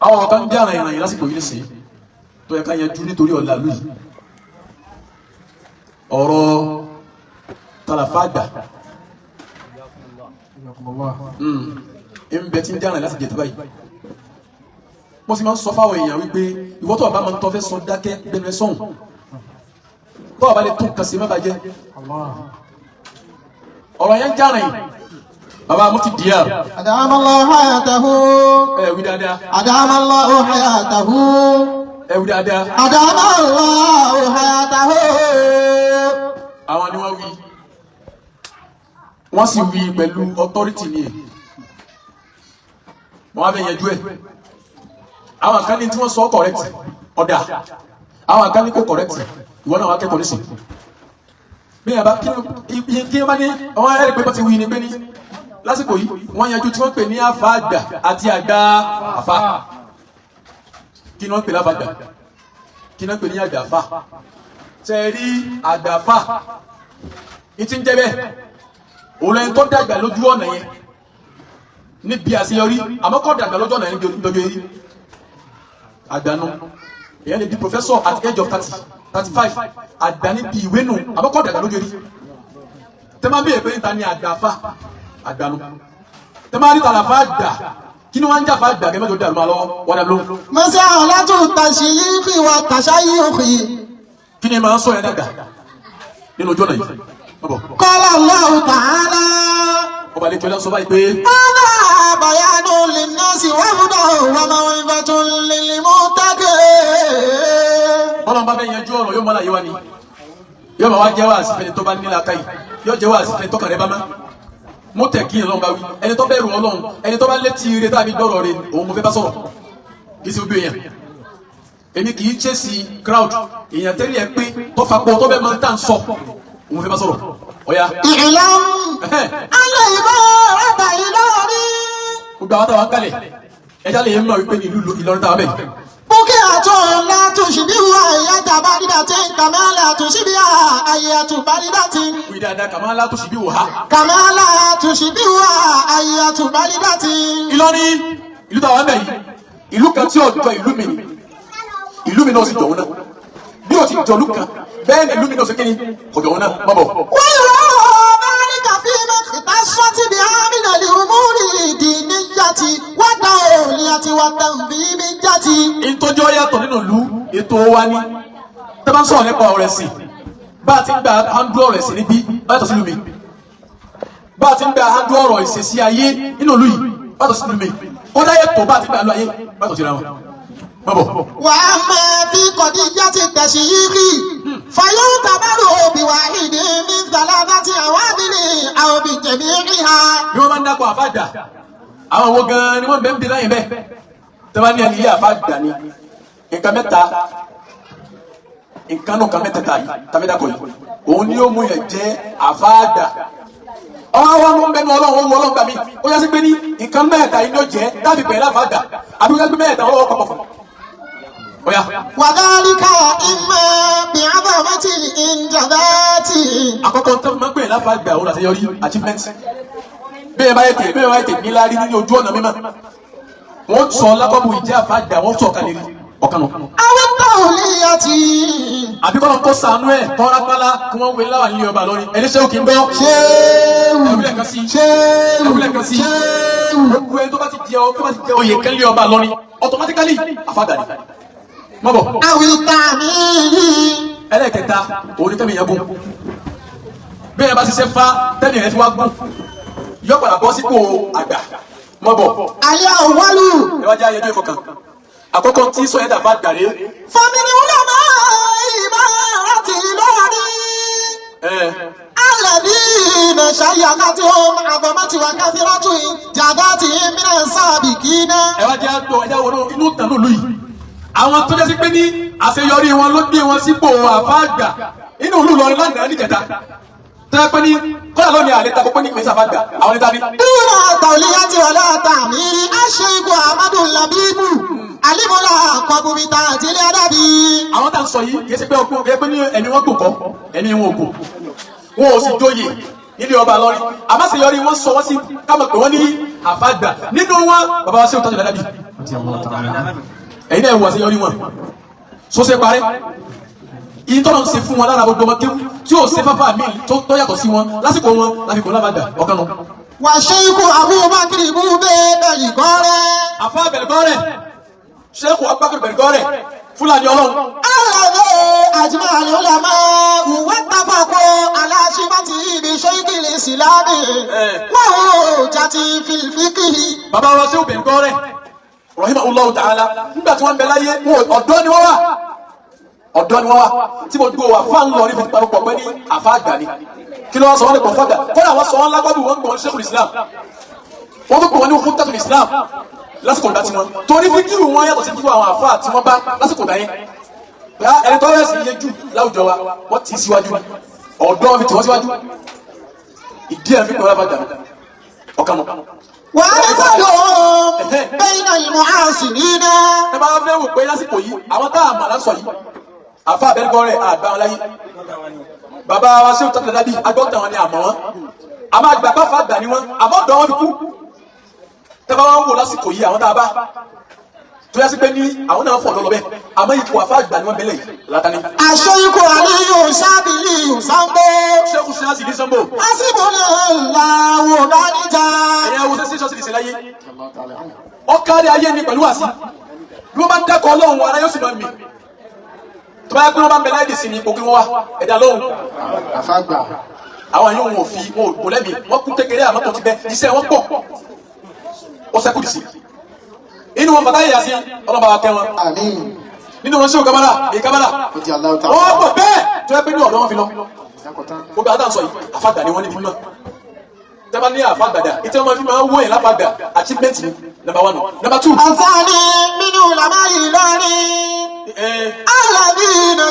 àwọn kan ń jára ìrìn lásìkò yìí sí tó yẹ ká yanjú nítorí ọ̀la lóyìí ọ̀rọ̀ tàlàfàgbà ń bẹ tí ń jára láti jẹ tó báyìí mo sì máa ń sọ fáwọn èèyàn wípé ìwọ tó bá máa ń tọ́ fẹ́ sọ dákẹ́ gbẹnu ẹ sọ́hùn tó bá lè tún kàsí má bàjẹ́ ọ̀rọ̀ yẹn ń jára yìí bàbá mo ti dìyà. Adamallahu hayatahu. Wí dáadáa. Adamallahu hayatahu. Wí dáadáa. Adamallahu hayatahu. Àwọn ni wọ́n wí. Wọ́n sì wí pẹ̀lú authority ni ẹ̀. Wọ́n á bẹ̀ yẹn jú ẹ̀. Àwọn kan ní tí wọ́n sọ correct ọ̀dà. Àwọn kan ní kò correct ìwọ náà wá kẹ́kọ̀ọ́ nísìn. Bí yàrá kí wọ́n bá ní ọwọ́ ẹ̀rẹ́ pé bọ́ ti wí ni pé ní lásìkò yìí wọ́n yanjú tí wọ́n pè ní àfà àgbà àti àgbà àfà. Kí ni wọ́n pè láfà àgbà? Kí ni wọ́n pè ní àgbà àfà? Ṣé rí àgbà àfà? Ìtí ń jẹ́ bẹ́ẹ̀. Òun lẹ́yìn tó dàgbà lójú ọ̀nà yẹn níbi àṣeyọrí àmọ́ kọ́ dàgbà lójú ọ̀nà yẹn níbi lójú eré. Àgbà nù. Èyàn lè di professor at the age of 35. Àgbà níbi ìwé nù àmọ́ kọ́ dàgbà lójú eré. Tẹ́ máa bí èpè níta ni àgbà àfà. Àgbànú tẹ́márì tàlàfà àgbà kí ni wọ́n ń jà fà àgbà kẹ́ mẹ́jọ dàrú máa lọ́wọ́ wọ́n dà lóhùn. Mas'alatu tashyikhi wa tashayyukhi. Kí ni màá sọ yẹn dàgbà nínú ojú ọ̀nà yìí? Qala Allahu ta'ala. Ọba lè jọlá sọ báyìí pé. Hādhā bayanun linnāsi wa hudan wa maw'izatun lil-muttaqīn. Ọlọ́run bá bẹ́ẹ̀ yanjú ọ̀rọ̀ yóò mọ́lá yìí wá ni yóò máa wá jẹ́wọ́ àsìfẹ́ni tó bá nílá káyì yóò jẹ́wọ́ àsìfẹ́ni tó kàn rẹ́ bá má. Mo tẹ̀ kí Ọlọ́run bá wí ẹni tó bẹ̀rù Ọlọ́run ẹni tó bá létí ire tàbí gbọ́rọ̀ rẹ̀ òun mo fẹ́ bá sọ̀rọ̀ kì í ṣe gbogbo èèyàn èmi kì í ṣe sí crowd èèyàn tẹ́lẹ̀ ẹ pé tó fapọ̀ tó bẹ́ẹ̀ máa ń tà ń sọ òun mo fẹ́ bá sọ̀rọ̀ ọ̀ya. I'lam anna ibarata Ìlọrin. Gbogbo àwọn táwọn kalẹ̀ ẹja lè mọ̀ wípé ìlú Ìlọrin táwọn bẹ̀. Buqiyatun la tushbihu hayyata baridatin kama la tushbihu hayyatu baridatin. Wí dáadáa kàmá látò síbí wò ha. Kama la tushbihu hayyatu baridatin. Ìlọrin ìlú táwọn bẹ̀ yìí ìlú kan tí ò jọ ìlú mi ni ìlú mi náà sì jọ òun náà bí o ti jọ ìlú kan bẹ́ẹ̀ ni ìlú mi náà sì kéde kò jọ òun náà má bọ̀. وذلك فيما اختصت بها من الأمور الدينية والدولية والتنظيمية. Ìtọ́jú yàtọ̀ nínú ìlú ètò wa ni tẹ́ bá ń sọ̀rọ̀ nípa ọ̀rẹ́ sí bá a ti ń gba handú ọ̀rẹ́ sí níbí báyàtọ̀ sí ìlú mi bá a ti ń gba handú ọ̀rọ̀ ìṣesí ayé nínú ìlú yìí báyàtọ̀ sí ìlú mi ó dáyé tó bá a ti ń gba ìlú ayé báyàtọ̀ sí ìlú wọn. وأما في قضية التشييخ فيعتبر بواحد من ثلاثة عوامل أو بجميعها. Bí wọ́n bá ń dákọ̀ àfáàjà àwọn wo gan-an ni wọ́n bẹ̀ ń bí láyìn bẹ́ẹ̀ tẹ́ bá ní ẹni yé àfáàjà ni nǹkan mẹ́ta nǹkan náà kan mẹ́tẹ̀ẹ̀ta yìí tàbí dákọ̀ yìí òun ni ó mú yẹn jẹ́ àfáàjà. Ọwọ́ àwọn ọmọ bẹ́ẹ̀ ni ọlọ́run wọ ọlọ́run gbà mí ó yẹ sí pé ní nǹkan mẹ́ta yìí ló jẹ́ dábì pẹ̀lú àfáàjà àbí wọ́n yẹ sí pé mẹ́ta ọlọ́wọ́ papọ̀ fún وذلك إما بعظمة الإنجازات. Àkọ́kọ́ tó máa ń pè láfàgbà òun àṣeyọrí achievement bẹ́ẹ̀ bá yẹ tè ní láàrí nínú ojú ọ̀nà mímọ́ wọ́n sọ lákọ̀bù ìjẹ́ àfàgbà wọ́n sọ ọ̀kan lérí ọ̀kan náà. àwọn tawliyati. àbíkọ́ lọ́n kó sànú ẹ̀ tọ́rápálá kí wọ́n wé láwà nílé ọba lórí ẹni ṣé ó kì í gbọ́. ẹ̀wúlẹ̀ kan sí gbogbo ẹni tó bá ti jẹ oyè kan lé ọba lórí automatically àfàgbà ni mọ́bọ̀. àwìtà mi. ẹlẹ́kẹta òun ni tẹ́mi yẹn gún bí ẹ bá ṣiṣẹ́ fá tẹ́mi yẹn fi wá gún yọ padà bọ́ sípò àgbà mọ́bọ̀. àyà òwálù. ẹ wá jẹ́ ayẹyẹ ìfọkàn àkọ́kọ́ tí sọ yẹn dàbá gàrí. fàmìlì wúlọ́mọ ìbá láti lọ́ọ̀rí. alẹ́bí mẹ̀ṣáyà láti hóm àbọ̀mọ́tì wà káfíńtì jàgátì mìíràn sábì kí ná. ẹ wá jẹ́ àgbọ̀ ẹ̀jẹ̀ wọnú inú tẹ̀lú ìlú yìí àwọn tó jẹ́ sí pé ní àṣeyọrí wọn ló gbé wọn sípò àfáàgbà inú ìlú Ìlọrin lánàá níjẹta tẹ́ pé ní kọ́lá lónìí àlẹ́ta kó pé ní ìpèsè àfáàgbà àwọn níta ní. dúró tawliyati wala ta'miri aṣèkò amadu labibu alimola kọbùmíta àtìlẹ adábí. àwọn tá à ń sọ yìí kì í ṣe pé ọkùnrin kì í pé ní ẹni wọn gbò kọ ẹni wọn ò gbò wọn ò sì jóye nílé ọba lọrin àmọ́ àṣeyọrí wọn sọ wọn sí kámọ̀ pé wọ́n ní àfáàgbà nínú wọn bàbá wa ṣe òtọ́jú dáadáa bí ẹ̀yin náà wà sí yọrí wọn sọ́sẹ́ parẹ́ ìtọ́nà ṣe fún wọn lára gbogbo ọmọ kéwù tí ó ṣe fáfá mi tó yàtọ̀ sí wọn lásìkò wọn lásìkò lábàdà ọ̀kan lọ. wà ṣéèkù Abubakar ibú bẹ́ẹ̀ Bẹ̀rìgọ́rẹ́. àfa Bẹ̀rìgọ́rẹ́ ṣéèkù Abubakar Bẹ̀rìgọ́rẹ́ Fúlàní Ọlọ́run. alẹ́ àjùmọ̀ àlùlá máa wùwẹ́ tàfàkọ́ aláṣíbàtì ibi ṣéèkìlì sílámì wọ́n ò jàti fìlfìkìlì. bàbá wa ṣéèkù Bẹ̀rìgọ́rẹ́ rahimahullahu ta'ala nígbà tí wọ́n ń bẹ láyé ọ̀dọ́ ni wọ́n wà ọ̀dọ́ ni wọ́n wá tí mo dúró wà fáwọn lọ rí fi parọ́ pẹ́ ní àfa àgbà ni kí ló wọ́n sọ wọ́n lè pọ̀ fọ́gà kọ́dà wọ́n sọ wọ́n lágbàdo wọ́n gbọ́n Sheikhul Islam wọ́n tó pọ̀ wọ́n ní Khutatul Islam lásìkò ìgbà tí wọ́n torí fídíò wọn yàtọ̀ sí fídíò àwọn àfa tí wọ́n bá lásìkò ìgbà yẹn ẹni tó yẹ sí iye jù láwùjọ wa wọ́n ti síwájú ọ̀dọ́ fi tì wọ́n síwájú ìdí ẹ̀ fi pẹ̀lú àbájá ọ̀kan mọ́. wàá sọ̀rọ̀ bẹ́ẹ̀ náà ìmọ̀ àṣìrí náà. ẹ bá fẹ́ wò pé lásìkò yìí àwọn tá a mọ̀ lásọ yìí àfa Bẹ̀rìgọ́rẹ́ àgbà wọn láyé bàbá wa ṣé o tọ́tẹ̀ dábì agbọ́tà wọn ni àmọ́ wọn àmọ́ àgbà bá fa àgbà ni wọn àmọ́ ọ̀dọ́ wọn fi kú tẹ́fà wọn wò lásìkò yìí àwọn tá a bá tó yá sí pé ní àwọn náà fọ̀ lọ́lọ́ bẹ́ẹ̀ àmọ́ ipò àfa àgbà ni wọ́n bẹ́lẹ̀ yìí látàní. àṣẹ ikú àlíyò sábìlì ìsàmbó. ṣéèkù ṣe láti ní sanbó. àṣìbọ̀lẹ̀ ńlá wò bá níta. ẹ̀yà wo sẹ́sẹ́ ṣọ́ọ̀ṣì ṣe láyé ọ̀kárí ayé ni pẹ̀lú àṣì bí wọ́n bá ń dẹ́kọ̀ ọlọ́run ara yóò sì máa ń mì tó bá yẹ kí wọ́n bá ń bẹ láìdè sí ni ipò kí wọ́n wá ẹ̀dá lóhùn. àfàgbà. àwọn yóò wọ́n fi wọn ò bò lẹ́mìí wọ́n kú kékeré àmọ́ tó ti bẹ iṣẹ́ wọn pọ̀ ó sẹ́kù dì sí. inú wọn bàtà yẹ̀yà sí ọlọ́ba wa kẹ́ wọn. àmín. nínú wọn ṣé o kábàlà èyí kábàlà. ó ti aláwọ̀ tán. wọ́n bọ̀ bẹ́ẹ̀ tó yẹ pé ní ọ̀dọ́ wọn fi lọ. gbogbo àtàn sọ yìí àfàgbà ni wọ́n níbi mímọ́. tẹ́lá ní àfàgbàdà ìtẹ́ wọn fi máa ń wọ́ yẹn láfàgbà achievement ni number 1. number 2. àǹfààní nínú làmá yìí lọ́rin. alábìínà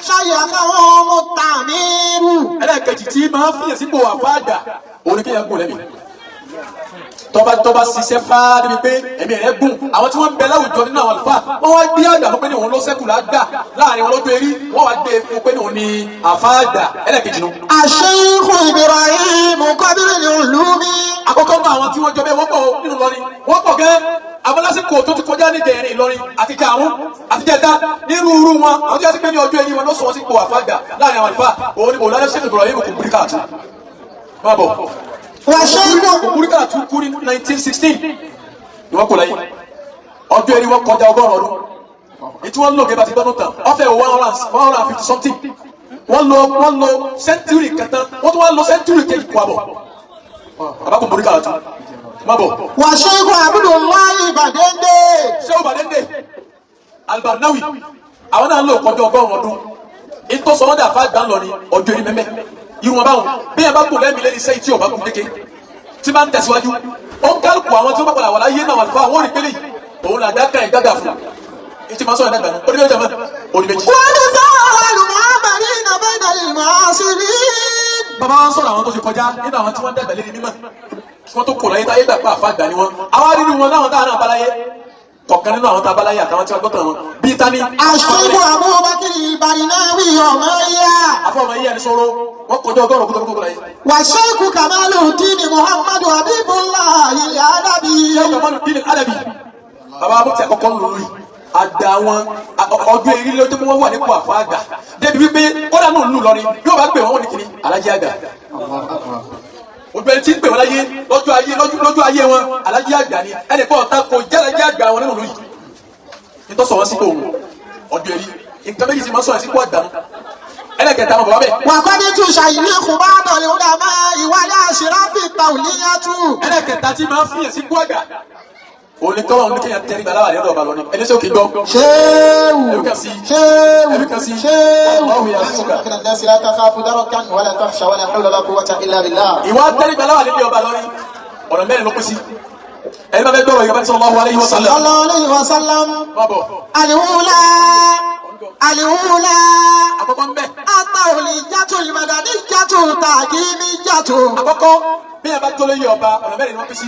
ṣáyà káwọn ọmọ tàmírù. ẹlẹ́ẹ̀kejì tí máa ń fìyàn sípò àfàgbà òun ni kéèyàn gùn lẹ́mìí. tọ́ba ṣiṣẹ́ fáá níbi pé ẹ̀mí rẹ̀ gùn àwọn tí wọ́n ń bẹ láwùjọ nínú àwọn àlùfáà wọ́n wá gbé àgbà fún pé ní òun ló sẹ́kù lágbà láàrin wọn lójú erí wọ́n wá gbé fún pé ní òun ni àfáàgbà ẹlẹ́ẹ̀kejì nu. àṣeyíkù Ibrahim kọ́bílì ní olúmi. àkọ́kọ́ mọ àwọn tí wọ́n jọ bẹ́ẹ̀ wọ́n pọ̀ nínú Ìlọrin wọ́n pọ̀ gẹ́ abọ́lásìkò tó ti kọjá ní dẹ̀ẹ̀rin Ìlọrin àti kàrún àti jẹta nírú irú wọn àwọn tí wọ́n ti pé ní ọjọ́ ẹni wọn ló sọ wọn sípò àfáàgbà láàrin àwọn àlùfáà òun ni bòlá Sheikh Ibrahim kò bírí káàtó má bọ̀. wàṣẹ́yìnkù kò bírí káàtó kú ní 1916 ni wọ́n kò láyé ọjọ́ ẹni wọ́n kọjá 100 ọdún ètí wọ́n lò gẹ́gẹ́ bá ti gbọ́dún tán ọ̀fẹ́ 150 something wọ́n lo century kẹta wọ́n tún wá lo century kejì kó àbọ̀ àbákùn borí káàtó má bọ̀. wàṣẹ́yìnkù Abdullahi Badende. Shehu Badende Al-Barnawi àwọn náà lò kọjá 100 ọdún ètò sọmọdé àfáàgbà ń lọ ní ọjọ́ ẹni mẹ́mẹ́ irun ọba wọn bí ẹ bá kù lẹ́mìí lẹ́ni sẹ́yìn tí ọba kù kéke tí máa ń tẹ̀síwájú ó ń kálukú àwọn tí wọ́n bá padà wà láyé náà wà lọ́wọ́ àwọn òrìpélé òun là dáká ẹ̀ dága fún un tí máa sọ̀rọ̀ dága nù ó ní méjì àmọ́ ó ní méjì. wọ́n ní sọ́wọ́n àmàlí nàbẹ́ ìdàlímọ̀ àṣírí. bàbá wọn sọ̀rọ̀ àwọn tó ṣe kọjá nínú àwọn tí wọ́n dàgbà lé ní mímọ́ kí wọ́n tó kò láyé táyé gbà pa àfáàgbà ni wọ́n àwa nínú wọn láwọn táwọn náà báláyé kọ̀ọ̀kan nínú àwọn tá a báláyé àtàwọn tí wọ́n gbọ́tàn wọn bíi tani. àṣeyíkù Abubakar Barinawi ọmọ yá. afọmọ yíyá ni sọ̀rọ̀ wọn kọjá ọgọ́rùn kútó láyé. wàṣẹ́yìnkù Kamaluddin Muhammadu Habibullah ilẹ̀ Adabi. Sheikh Kamaluddin Adabi bàbá abúti àkọ́kọ́ ń lórí àgbà wọn ọdún èrí lójú wọn wà nípò àfáàgbà débi wípé kódà náà ń lù lọrin yóò bá pè wọn ní kiri alájí àgbà obìnrin tí ń pè wọn láyé lójú ayé wọn alájí àgbà ni ẹnì kan ọ̀tá kò jẹ́ alájí àgbà wọn nínú lóyún nítorí sọ wọn sípò òun ọdún èrí nǹkan méjì sì máa ń sọ̀rọ̀ sípò àgbà ẹlẹ́kẹ̀ẹ́ta ọmọ bàbá bẹ́ẹ̀. wà á kọ́ ní tún ṣàyẹ̀wò bá bọ̀lì ó dàbá ìwádìí àṣíráfì tàwùlíyàtú. ẹlẹ́kẹ̀ẹ́ta tí máa ń fìyàn sípò àgbà òní kọ́lọ́ ní kéèyàn tẹ́rí gbàláwà lẹ́dọ̀ ọba lọ́ni ẹni sókè gbọ́. ṣéwù ẹbí kan sí ọ̀hún yà sùkà. ìwà tẹ́rí gbàláwà lẹ́dọ̀ ọba lọ́ni ọ̀nà mẹ́rin ló kú sí. ẹni bá fẹ́ gbọ́rọ̀ Yorùbá ní sallallahu alaihi wasallam. sallallahu alaihi wasallam. aliwula aliwula. àkọ́kọ́ ń bẹ̀. atawuli jatu limadani jatu tagimi jatu. àkọ́kọ́ bí ẹ bá tó lóye ọba ọ̀nà mẹ́rin ló kú sí.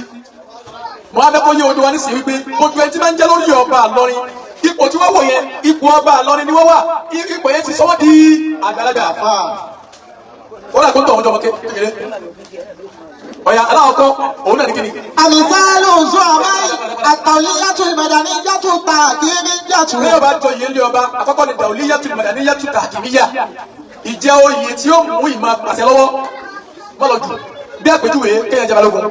mo á fẹ́ kó yé odò wa ní sí wípé gbogbo ẹni tí máa ń jẹ́ lórí ọba àlọ́rin ipò tí wọ́n wò yẹn ipò ọba àlọ́rin ni wọ́n wà ipò yẹn ti sọ wọ́n di àgbàlagbà wọ́n rà kó tọ̀ wọ́n jọ ọ̀yà aláwọ̀kọ́ òun náà ní kíni. àmìsálù zọ àmà At-tawliyatul madaniyatu tahkimiyyatu. bí ọba jọ yìí lé ọba àkọ́kọ́ ni dawliyatul madaniyatu tahkimiyya ìjẹ́ oyè tí ó mú ìmọ̀ pàṣẹ lọ́wọ́ mọ́lọ́dù bí àpèjúwe kéèyàn jẹ́ balógun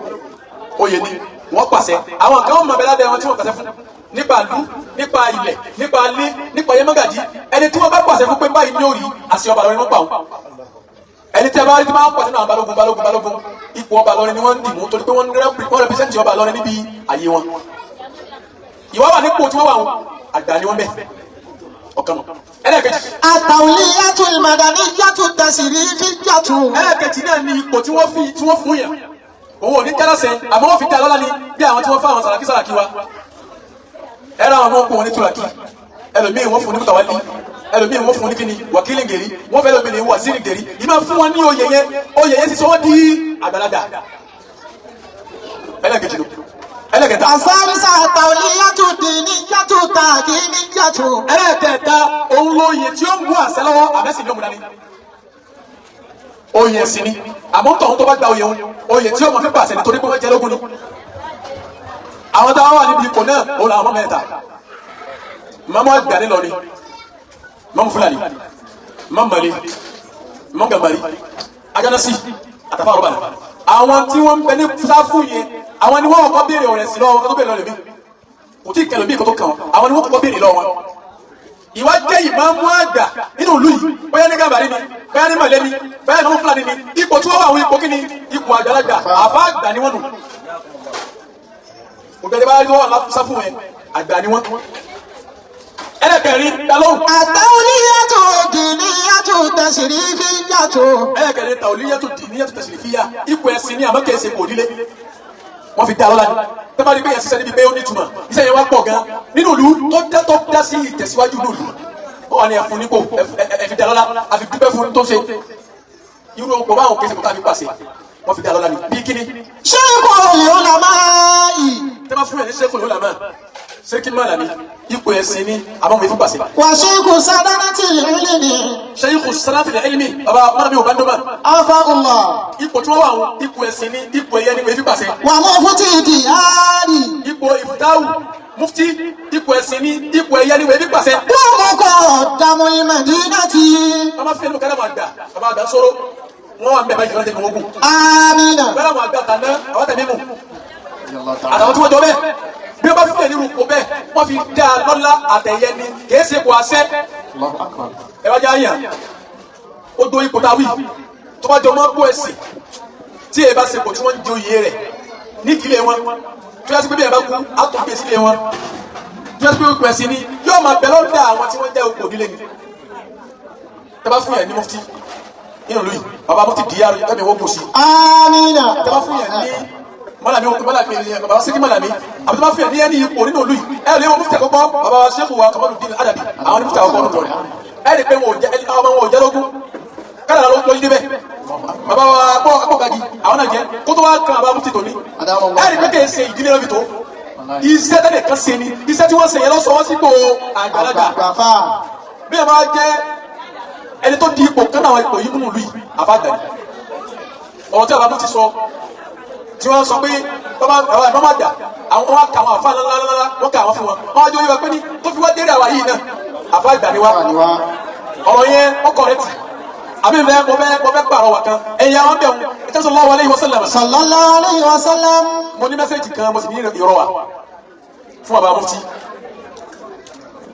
oyè ni wọ́n pàṣẹ àwọn kan mọ̀ bẹ́ẹ̀ lábẹ́ wọn tí wọ́n pàṣẹ fún nípa ìlú nípa ilẹ̀ nípa ilé nípa yẹmọ́gàjì ẹni tí wọ́n bá pàṣẹ fún pé báyìí ní òrì àṣẹ ọba lọ́rin wọ́n pa wọn ẹni tí a bá rí tí wọ́n pàṣẹ náà balógun ipò ọba lọ́rin ni wọ́n ń dìmú torí pé wọ́n rẹpẹsẹ́ntì ọba lọ́rin níbi àyè wọn ìwà wà nípò tí wọ́n wà wọn àgbà ni wọ́n bẹ̀ ọ̀kan ẹlẹ́ẹ̀kejì. At-tawliyatul madaniyatu tasrifiyyatu. ẹlẹ́ẹ̀kejì náà ni ipò tí wọ́n fún yàn òun ò ní jálọ́sẹ̀ àmọ́ wọ́n fi dá lọ́lá ni bí àwọn tí wọ́n fún àwọn sàràkí wa ẹ̀rọ àwọn ọmọ ọkùnrin ní tùràkì ẹlòmíì wọ́n fún ní mùtàwálí ẹlòmíì wọ́n fún ní kíni wàkílì gèrí wọ́n fẹ́ lómi ní wàsíìrì gèrí yìí máa fún wọn ní oyè yẹn ti sọ wọ́n di àgbàlagbà ẹlẹ́ẹ̀kejì ló ẹlẹ́ẹ̀kẹta. As-salisa at-tawliyatu diniyatu tahkimiyyatu. ẹlẹ́ẹ̀kẹta òun lóye tí ó ń mú àṣẹ lọ́wọ́ àbẹ́sì ní òmùdání oyè ẹ̀sìn ni àmọ́ tọ̀hún tó bá gba oyè òun oyè tí ó mọ̀ fipá àṣẹ nítorí pé wọ́n jẹ́ lógún ni àwọn táwọn wà níbi ipò náà òun làwọn mẹ́ta mọ́mọ́ àgbà nílọrin mọ́mọ́ fúlàní mọ́mọ́ mọ́lẹ́ mọ́mọ́ gàmbàrí ajánásí àtàfà ọ̀rọ̀bà àwọn tí wọ́n ń bẹ ní sáfù yẹn àwọn ni wọ́n kọ́ béèrè ọ̀rẹ́ sí lọ́wọ́ kó tó béèrè lọ́rẹ̀ mi kò tí ì kẹlẹ̀ bí kò tó kàn wọ́n àwọn ni wọ́n kọ́ béèrè lọ́wọ́ wọn ìwà jẹ́ ìmáàmù àgbà nínú ìlú yìí bóyá ní gàmbàrí ni bóyá ní mọ̀lẹ́ ni bóyá ní mọ́mọ́ fúlàní ni ipò tí wọ́n wà àwọn ipò kí ni ipò àgbàlagbà àbá àgbà ni wọ́n nù ògbẹ́ni bá rí wọ́n láfúsáfù yẹn àgbà ni wọ́n ẹlẹ́kẹ̀rin dalóhùn. At-tawliyatu diniyatu tasrifiyyatu. ẹlẹ́kẹ̀rin tawliyatu diniyatu tasrifiyya ipò ẹ̀sìn ní àmọ́ kẹsẹ̀ kò nílé wọ́n fi dá lọ́la ni tẹ́lá ní pé yẹn ṣiṣẹ́ níbi pé ó ní ìtumọ̀ iṣẹ́ yẹn wá pọ̀ gan nínú ìlú tó dá sí ìtẹ̀síwájú ìlú ó wà ní ẹ̀fún nípò ẹ̀fi dá lọ́la àfi dúpẹ́ fún tó ṣe irú ọkọ̀ báwọn kẹsẹ̀ kò tá a fi pàṣẹ wọ́n fi dá lọ́la ni bí kíni. Shaykhul ulama'i. tẹ́lá fún yẹn ní shaykhul ulama sẹ́kí mọ́lá ni ipò ẹ̀sìn ni àmọ́ mi fún pàṣẹ. Wa shaykhu sadanatil ilmi. shaykhu sadanatil ilmi baba mọ́nà mi ò bá ń dọ́mà. Afaqullah. ipò tí wọ́n wà wọn ipò ẹ̀sìn ni ipò ẹ̀yẹ ni mi fi pàṣẹ. Wa mufti diyari. ipò ìfúdáwù mufti ipò ẹ̀sìn ni ipò ẹ̀yẹ ni mi fi pàṣẹ. Wa muqaddamul madinati. bàbá fẹ́ nu kẹ́lẹ́ máa gbà bàbá àgbà sọ̀rọ̀ wọ́n wà ń bẹ̀ bá ìjọba tẹ̀lé ogun. Amina. bẹ́ẹ̀ àwọn àgbà tàná àwọn tẹ̀lé mu àtàwọn tí wọ́n jọ bẹ́ẹ̀ bí wọ́n bá fi tẹ̀lé irú bẹ́ẹ̀ wọ́n fi dá lọ́lá àtẹ̀yẹ ni kìí ṣe kò àṣẹ. ẹ wá jẹ́ àyàn ó do ipò táwí tó bá jọ mọ́ bó ẹ̀sìn tí ẹ bá ṣe kò tí wọ́n ń di oyè rẹ̀ ní ìdílé wọn tó yẹ sí pé bí ẹ bá kú á tó gbé sílé wọn tó yẹ sí pé ipò ẹ̀sìn ni yóò máa bẹ̀ lọ́dọ̀ àwọn tí wọ́n jẹ́ ipò ìdílé ni. tẹ́ bá fún yẹn ní mufti nínú ìlú yìí bàbá mufti dìyàrú ẹ̀mí wọ́n kò sí. Amina. tẹ́ bá fún yẹn ní mọ́làmí bàbá sẹ́kí mọ́làmí àbí tó bá fìyà ní ẹni ipò nínú olú yìí ẹ lè wọ́n mufti àkọ́kọ́ bàbá sẹ́kù wa Kamaluddin Adabi àwọn mufti àkọ́kọ́ ọdún tọ̀rẹ̀ ẹ rí pé wọn ò jẹ́ lógún kára ló yí débẹ̀ bàbá wa akọ́gagi àwọn náà jẹ́ kó tó wá kan bàbá mufti tòní ẹ rí pé kì í ṣe ìdílé lọ́bi tó iṣẹ́ tẹ́lẹ̀ kan ṣe ni iṣẹ́ tí wọ́n ṣe yẹn lọ́sọ̀ wọ́n sípò àgbàlagbà bí ẹ máa jẹ́ ẹni tó di ipò kan náà ipò yìí nínú ìlú yìí àbájáde ọ̀rọ̀ tí àbá mufti sọ tí wọ́n sọ pé bàbá máa dà àwọn wá kà àwọn àfa ńláńláńlá wọ́n kà àwọn fún wọn wọ́n á jẹ́ oyè pé ní tó fi wá dérè àwa yìí náà àfa ìgbà ni wá ọ̀rọ̀ yẹn ó kọ̀rẹ́tì àbí mo fẹ́ pààrọ̀ wà kan ẹ̀yìn àwọn bẹ̀rù ìtẹ́ sallallahu alaihi wasallam. Sallallahu alaihi wasallam. mo ní mẹ́sẹ̀jì kan mo sì ní ìrọ̀ wa fún bàbá mufti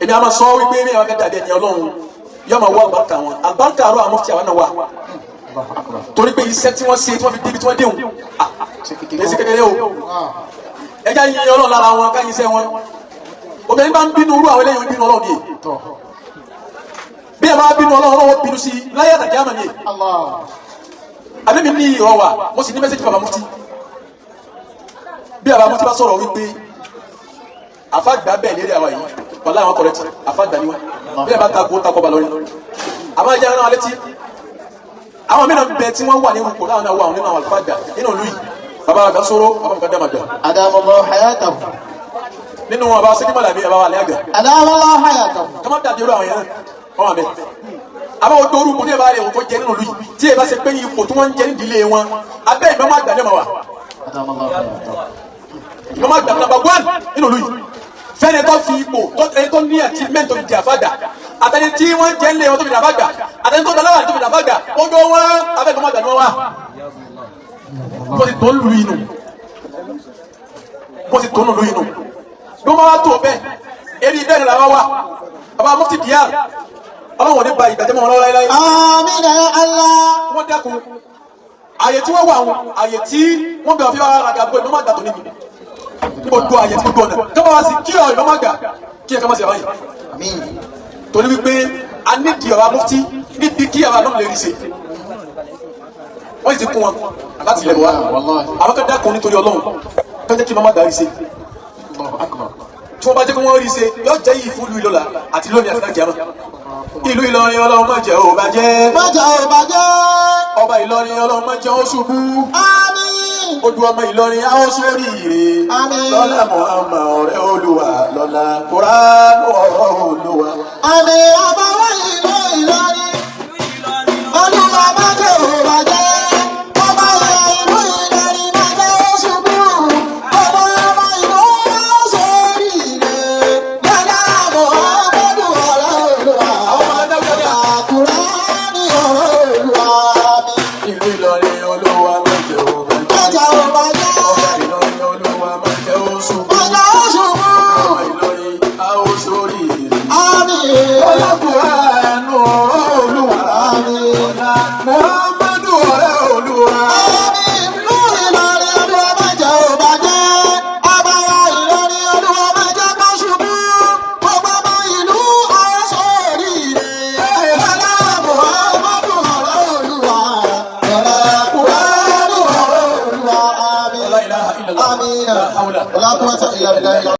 èmi àmọ́ sọ wípé ní àwọn akẹ́kẹ́ àdéhùn ọlọ́run yóò máa wá àgbàkà wọn àgbàkà àrò àwọn mufti àwọn náà wà torí pé iṣẹ́ tí wọ́n ṣe tí wọ́n fi débi tí wọ́n déhùn kèsì kékeré o ẹja yin ọlọ́run lára wọn ká yin iṣẹ́ wọn obìnrin bá ń bínú irú àwọn eléyìí ń bínú ọlọ́run yìí bí ẹ máa bínú ọlọ́run bínú sí i láyé àtàkì àmà yìí àbí mi ní ìrọ̀ wà mo sì ní mẹ́sẹ̀jì bàbá mufti bí bàbá mufti bá sọ̀rọ̀ wípé àfàgbà bẹ́ẹ̀ lérí àwa yìí wàlá àwọn kọ̀rẹ́tì àfàgbà ni wọn bí ẹ bá takò takò bà lórí àmọ́ ẹja náà létí àwọn mìíràn bẹ tí wọ́n wà ní orúkọ láwọn náà wà nínú àwọn àlùfáàgbà nínú ìlú yìí bàbá àgbà sọ̀rọ̀ bàbá nǹkan dàmàgbà. Adamallahu hayatahu. nínú wọn bá sẹ́kí mọ̀làbí bàbá wà lẹ́yàgbà. Adamallahu hayatahu. kọ́mọ́ dàbí irú àwọn yẹn wọ́n wà bẹ́ẹ̀. àbá wọn dóoru kò ní ìbára ẹ̀wọ̀n tó jẹ nínú ìlú yìí tí ẹ bá ṣe pé ipò tí wọ́n ń jẹ ní ìdílé wọn abẹ́ ìmọ̀mọ́ àgbà ní ọmọ wa. ìmọ̀mọ́ àgbà nàmbà 1 nínú ìlú yìí fẹ́ni tó fi ipò tó ní achievement tó fi di àfàgbà àtẹni tí wọ́n jẹ́ ńlẹ̀ wọn tó fi di àfàgbà àtẹni tó dọ̀lọ́wà tó fi di àfàgbà ó dó wọn abẹ́ ìmọ̀mọ́ àgbà ni wọ́n wà bó ti tó ń lu inú bó ti tó ń lu inú bí wọ́n wá tó bẹ́ẹ̀ eré bẹ́ẹ̀ ni làwọn wà bàbá mufti Diyar ọlọ́wọ́n ní ba ìgbàjẹ́ mọ́ wọn lọ́wọ́ láyé. àmín Allah. wọ́n dákun àyè tí wọ́n wà wọn àyè tí wọ́n bẹ̀rẹ̀ fi wá ara gàgbọ́ ìmọ̀mọ́ àgbà tó níbi gbogbo àyè tí gbogbo ọ̀nà kí wọ́n wá sí kí ọ̀ ìmọ̀mọ́ àgbà kí ẹ̀ka má ṣe àbáyé. torí wípé a ní di ọ̀rọ̀ mufti níbi kí àwọn àdókòlè rí ṣe wọ́n sì ti kún wọn láti ilẹ̀ wá àwọn kan dákun nítorí Ọlọ́run tó jẹ́ kí ìmọ̀mọ́ àgbà rí ṣe tí wọ́n bá jẹ́ kí wọ́n rí ṣe yóò jẹ́ yìí fún ìlú Ìlọrin àti lónìí àti láti àmọ́ ìlú Ìlọrin Ọlọ́run má jẹ́ ó bàjẹ́ má jẹ́ ó bàjẹ́ ọba Ìlọrin Ọlọ́run má jẹ́ ó ṣubú àmín ojú ọmọ Ìlọrin á ó sórí ire àmín lọ́lá Muhammad ọ̀rẹ́ Olúwa lọ́lá Kùránì ọ̀rọ̀ Olúwa àmín ọba wa ìlú Ìlọrin Olúwa má jẹ́ ó bàjẹ́ ọba ìlú Ìlọrin má jẹ́ ó ṣubú ọba ìlú á ó sórí ire lọ́lá Muhammad ọ̀rẹ́ Olúwa Kùránì ọ̀rọ̀ Olúwa ìlú Ìlọrin Olúwa má jẹ́ ó bàjẹ́ má jẹ́ ó bàjẹ́ ọba Ìlọrin Olúwa má jẹ́ ó ṣubú má jẹ́ ó ṣubú ọba Ìlọrin á ó sórí ire àmín lọ́lá Kùránì ọ̀rọ̀ Olúwa lọ́lá Muhammadu ọ̀rẹ́ Olúwa. آمين. ولا قوة إلا بالله.